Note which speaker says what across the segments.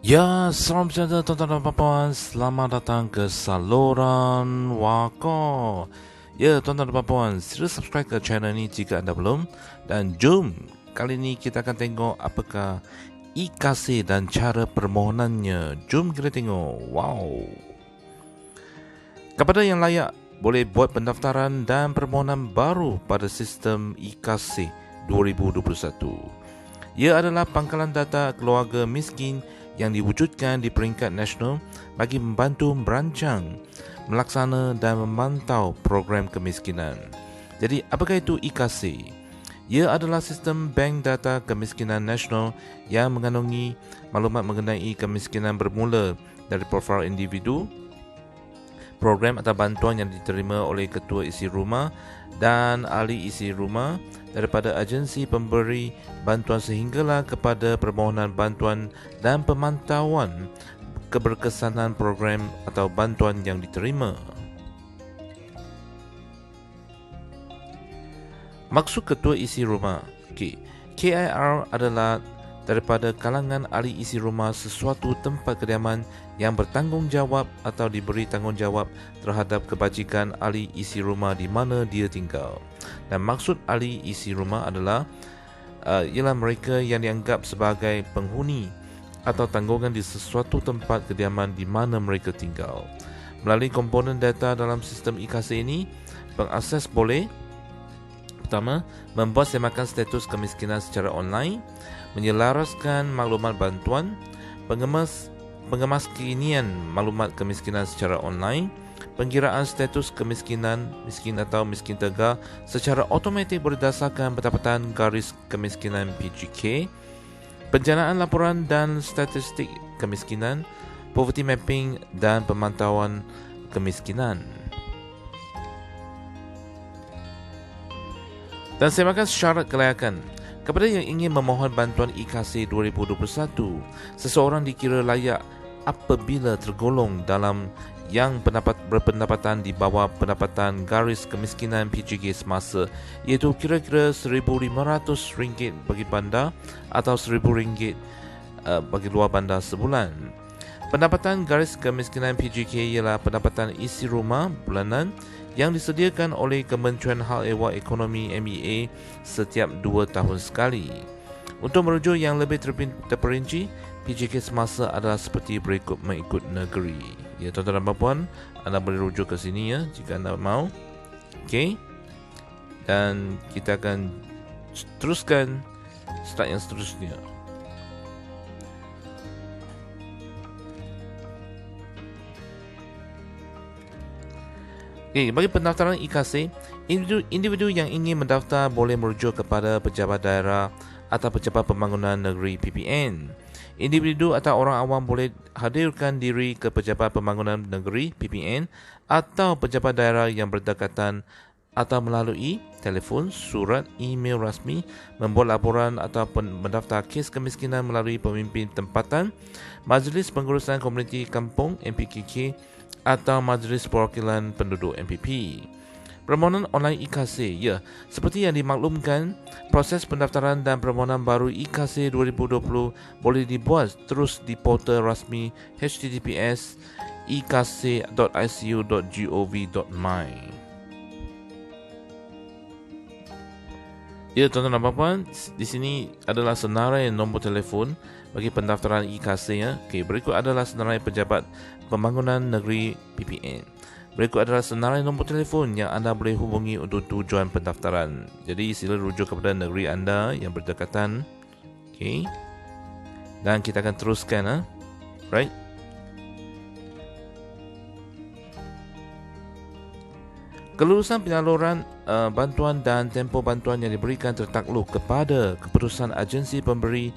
Speaker 1: Ya, salam sejahtera tuan-tuan dan puan-puan. Selamat datang ke saluran Wako. Ya, tuan-tuan dan puan-puan, sila subscribe ke channel ini jika anda belum. Dan jom, kali ini kita akan tengok apakah IKC dan cara permohonannya. Jom kita tengok. Wow. Kepada yang layak, boleh buat pendaftaran dan permohonan baru pada sistem IKC 2021. Ia adalah pangkalan data keluarga miskin yang diwujudkan di peringkat nasional bagi membantu merancang, melaksana dan memantau program kemiskinan. Jadi, apakah itu IKC? Ia adalah sistem bank data kemiskinan nasional yang mengandungi maklumat mengenai kemiskinan bermula dari profil individu, program atau bantuan yang diterima oleh ketua isi rumah dan ahli isi rumah daripada agensi pemberi bantuan sehinggalah kepada permohonan bantuan dan pemantauan keberkesanan program atau bantuan yang diterima. Maksud ketua isi rumah. KIR adalah daripada kalangan ahli isi rumah sesuatu tempat kediaman yang bertanggungjawab atau diberi tanggungjawab terhadap kebajikan ahli isi rumah di mana dia tinggal. Dan maksud ahli isi rumah adalah ialah mereka yang dianggap sebagai penghuni atau tanggungan di sesuatu tempat kediaman di mana mereka tinggal. Melalui komponen data dalam sistem IKC ini, pengakses boleh pertama, membuat semakan status kemiskinan secara online, menyelaraskan maklumat bantuan, pengemaskinian maklumat kemiskinan secara online, pengkiraan status kemiskinan, miskin atau miskin tegar secara automatik berdasarkan pendapatan garis kemiskinan PGK, penjanaan laporan dan statistik kemiskinan, poverty mapping dan pemantauan kemiskinan. Dan semakan syarat kelayakan. Kepada yang ingin memohon bantuan IKC 2021, seseorang dikira layak apabila tergolong dalam yang berpendapatan di bawah pendapatan garis kemiskinan PGK semasa, iaitu kira-kira RM1,500 bagi bandar atau RM1,000 bagi luar bandar sebulan. Pendapatan garis kemiskinan PGK ialah pendapatan isi rumah bulanan yang disediakan oleh Kementerian Hal Ehwal Ekonomi MEA setiap 2 tahun sekali. Untuk merujuk yang lebih terperinci, PGK semasa adalah seperti berikut mengikut negeri. Ya, tuan-tuan dan puan, anda boleh rujuk ke sini ya jika anda mahu. Okey. Dan kita akan teruskan slide yang seterusnya. Bagi pendaftaran IKC, individu yang ingin mendaftar boleh merujuk kepada Pejabat Daerah atau Pejabat Pembangunan Negeri PPN. Individu atau orang awam boleh hadirkan diri ke Pejabat Pembangunan Negeri PPN atau Pejabat Daerah yang berdekatan atau melalui telefon, surat, email rasmi, membuat laporan atau mendaftar kes kemiskinan melalui pemimpin tempatan, Majlis Pengurusan Komuniti Kampung MPKK atau Majlis Perwakilan Penduduk MPP. Permohonan online IKC, ya, seperti yang dimaklumkan, proses pendaftaran dan permohonan baru IKC 2020 boleh dibuat terus di portal rasmi https://ikc.icu.gov.my. Ya, tuan-tuan dan puan, di sini adalah senarai nombor telefon bagi pendaftaran IKC ya. Berikut adalah senarai Pejabat Pembangunan Negeri PPN. Berikut adalah senarai nombor telefon yang anda boleh hubungi untuk tujuan pendaftaran. Jadi sila rujuk kepada negeri anda yang berdekatan. Dan kita akan teruskan Right? Kelulusan penyaluran bantuan dan tempoh bantuan yang diberikan tertakluk kepada keputusan agensi pemberi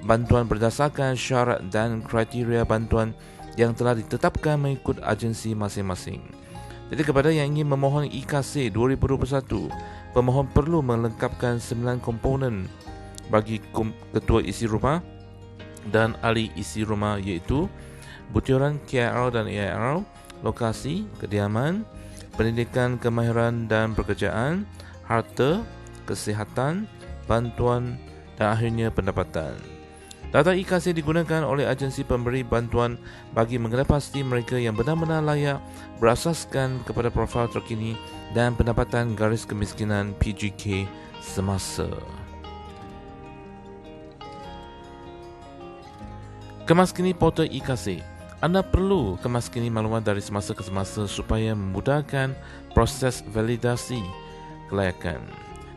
Speaker 1: bantuan berdasarkan syarat dan kriteria bantuan yang telah ditetapkan mengikut agensi masing-masing. Jadi kepada yang ingin memohon IKC 2021, pemohon perlu melengkapkan 9 komponen bagi ketua isi rumah dan ahli isi rumah, iaitu butiran KIR dan AIR, lokasi, kediaman, pendidikan, kemahiran dan pekerjaan, harta, kesihatan, bantuan dan akhirnya pendapatan. Data IKC digunakan oleh agensi pemberi bantuan bagi mengenal pasti mereka yang benar-benar layak berasaskan kepada profil terkini dan pendapatan garis kemiskinan PGK semasa. Kemaskini portal IKC. Anda perlu kemaskini maklumat dari semasa ke semasa supaya memudahkan proses validasi kelayakan.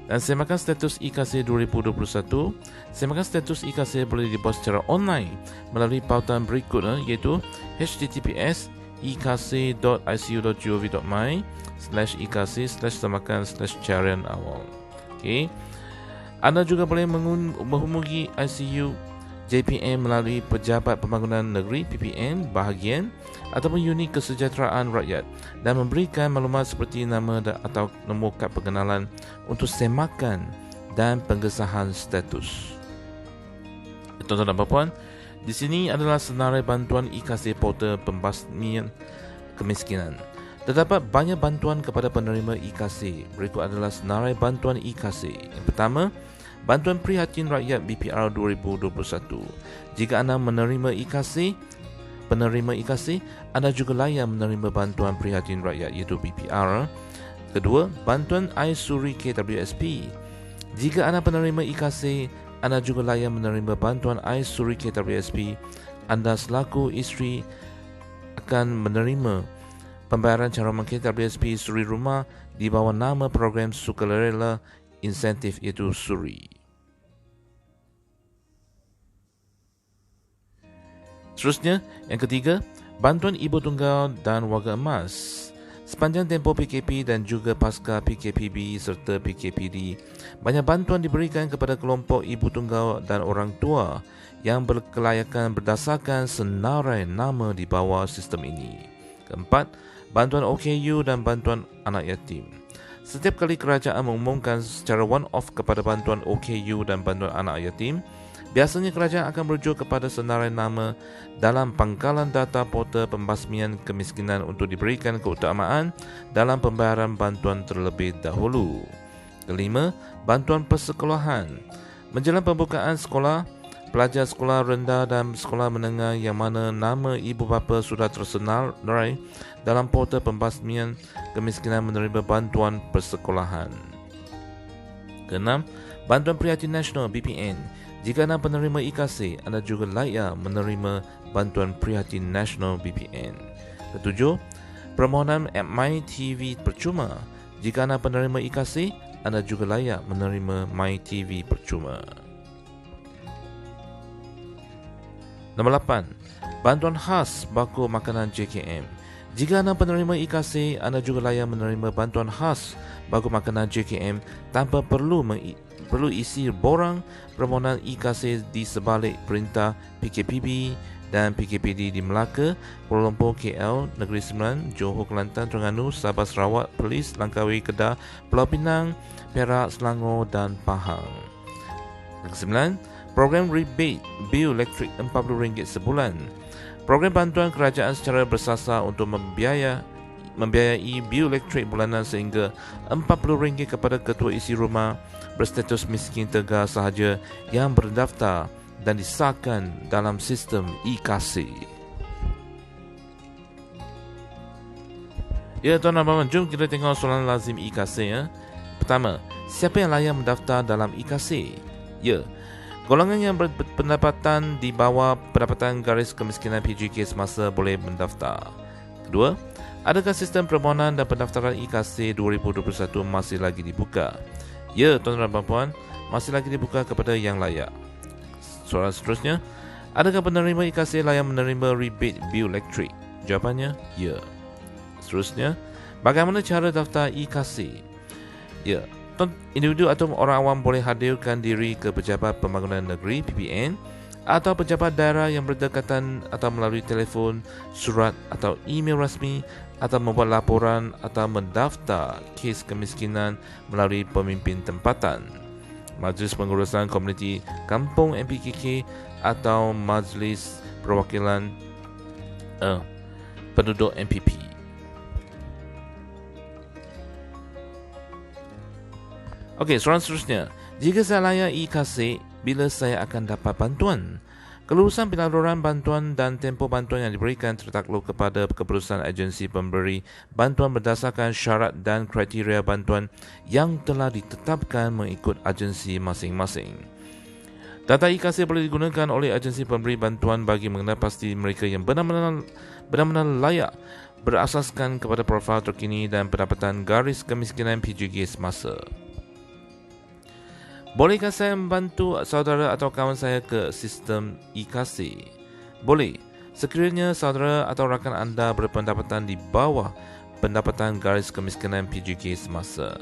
Speaker 1: Dan semakan status IKC 2021, semakan status IKC boleh dibuat secara online melalui pautan berikut iaitu https://ikc.icu.gov.my/ikc/semakan/carian awal. Okey. Anda juga boleh menghubungi ICU JPM melalui Pejabat Pembangunan Negeri PPN bahagian ataupun Unit Kesejahteraan Rakyat dan memberikan maklumat seperti nama atau nombor kad pengenalan untuk semakan dan pengesahan status. Tuan-tuan dan puan-puan, di sini adalah senarai bantuan IKC portal pembasmian kemiskinan. Terdapat banyak bantuan kepada penerima IKC. Berikut adalah senarai bantuan IKC. Yang pertama, Bantuan Prihatin Rakyat BPR 2021. Jika anda menerima penerima IKC, anda juga layak menerima Bantuan Prihatin Rakyat iaitu BPR. Kedua, Bantuan Air Suri KWSP. Jika anda penerima IKC, anda juga layak menerima Bantuan Air Suri KWSP. Anda selaku isteri akan menerima pembayaran cawangan KWSP Suri Rumah di bawah nama program sukarela insentif iaitu SURI. Seterusnya, yang ketiga, bantuan ibu tunggal dan warga emas. Sepanjang tempoh PKP dan juga pasca PKPB serta PKPD, banyak bantuan diberikan kepada kelompok ibu tunggal dan orang tua yang berkelayakan berdasarkan senarai nama di bawah sistem ini. Keempat, bantuan OKU dan bantuan anak yatim. Setiap kali kerajaan mengumumkan secara one-off kepada bantuan OKU dan bantuan anak yatim, biasanya kerajaan akan merujuk kepada senarai nama dalam pangkalan data portal pembasmian kemiskinan untuk diberikan keutamaan dalam pembayaran bantuan terlebih dahulu. Kelima, bantuan persekolahan. Menjelang pembukaan sekolah, pelajar sekolah rendah dan sekolah menengah yang mana nama ibu bapa sudah tersenarai dalam portal pembasmian kemiskinan menerima bantuan persekolahan. Keenam, Bantuan Prihatin Nasional BPN. Jika anda penerima IKC, anda juga layak menerima Bantuan Prihatin Nasional BPN. Ketujuh, permohonan MyTV percuma. Jika anda penerima IKC, anda juga layak menerima MyTV percuma. Nombor 8, bantuan khas bako makanan JKM. Jika anda penerima IKC, anda juga layak menerima bantuan khas bako makanan JKM tanpa perlu isi borang permohonan IKC di sebalik perintah PKPB dan PKPD di Melaka, Kuala Lumpur, KL, Negeri Sembilan, Johor, Kelantan, Terengganu, Sabah, Sarawak, Perlis, Langkawi, Kedah, Pulau Pinang, Perak, Selangor dan Pahang. Yang ke-9, program rebate bil elektrik RM40 sebulan. Program bantuan kerajaan secara bersasar untuk membiayai bil elektrik bulanan sehingga RM40 kepada ketua isi rumah berstatus miskin tegar sahaja yang berdaftar dan disahkan dalam sistem IKC. Ya, tuan dan puan, jom kita tengok soalan lazim IKC. Pertama, siapa yang layak mendaftar dalam IKC? Ya, golongan yang berpendapatan di bawah pendapatan garis kemiskinan PGK semasa boleh mendaftar. Kedua, adakah sistem permohonan dan pendaftaran IKC 2021 masih lagi dibuka? Ya, tuan-tuan dan puan, masih lagi dibuka kepada yang layak. Soalan seterusnya, adakah penerima IKC layak menerima rebate bil elektrik? Jawapannya, ya. Seterusnya, bagaimana cara daftar IKC? Ya, individu atau orang awam boleh hadirkan diri ke Pejabat Pembangunan Negeri PPN atau pejabat daerah yang berdekatan atau melalui telefon, surat atau email rasmi atau membuat laporan atau mendaftar kes kemiskinan melalui pemimpin tempatan, Majlis Pengurusan Komuniti Kampung MPKK atau Majlis Perwakilan Penduduk MPP. Okey, soalan seterusnya. Jika saya layak IKC, bila saya akan dapat bantuan? Kelulusan penyaluran bantuan dan tempoh bantuan yang diberikan tertakluk kepada keputusan agensi pemberi bantuan berdasarkan syarat dan kriteria bantuan yang telah ditetapkan mengikut agensi masing-masing. Data IKC boleh digunakan oleh agensi pemberi bantuan bagi mengenal pasti mereka yang benar-benar layak berasaskan kepada profil terkini dan pendapatan garis kemiskinan PJG semasa. Bolehkah saya membantu saudara atau kawan saya ke sistem IKC? Boleh, sekiranya saudara atau rakan anda berpendapatan di bawah pendapatan garis kemiskinan PJG semasa.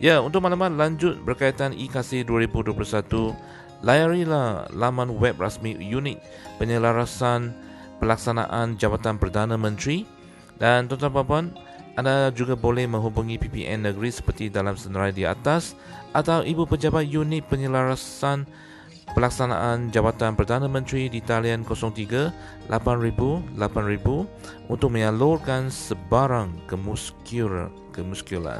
Speaker 1: Ya, untuk maklumat lanjut berkaitan IKC 2021, layarilah laman web rasmi Unit Penyelarasan Pelaksanaan Jabatan Perdana Menteri. Dan tuan-tuan dan puan, anda juga boleh menghubungi PPN negeri seperti dalam senarai di atas atau Ibu Pejabat Unit Penyelarasan Pelaksanaan Jabatan Perdana Menteri di talian 03 8000 untuk menyalurkan sebarang kemuskilan.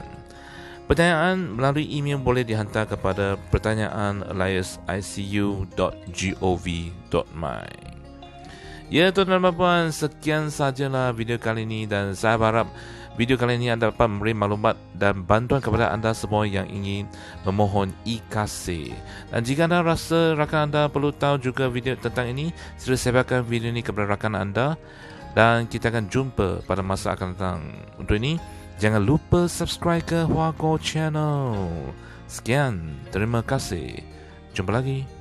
Speaker 1: Pertanyaan melalui email boleh dihantar kepada pertanyaan@icu.gov.my. Ya, tuan-tuan dan puan, sekian sajalah video kali ini dan saya harap video kali ini anda dapat memberi maklumat dan bantuan kepada anda semua yang ingin memohon IKC. Dan jika anda rasa rakan anda perlu tahu juga video tentang ini, sila sebarkan video ini kepada rakan anda dan kita akan jumpa pada masa akan datang. Untuk ini, jangan lupa subscribe ke Hua Go Channel. Sekian, terima kasih. Jumpa lagi.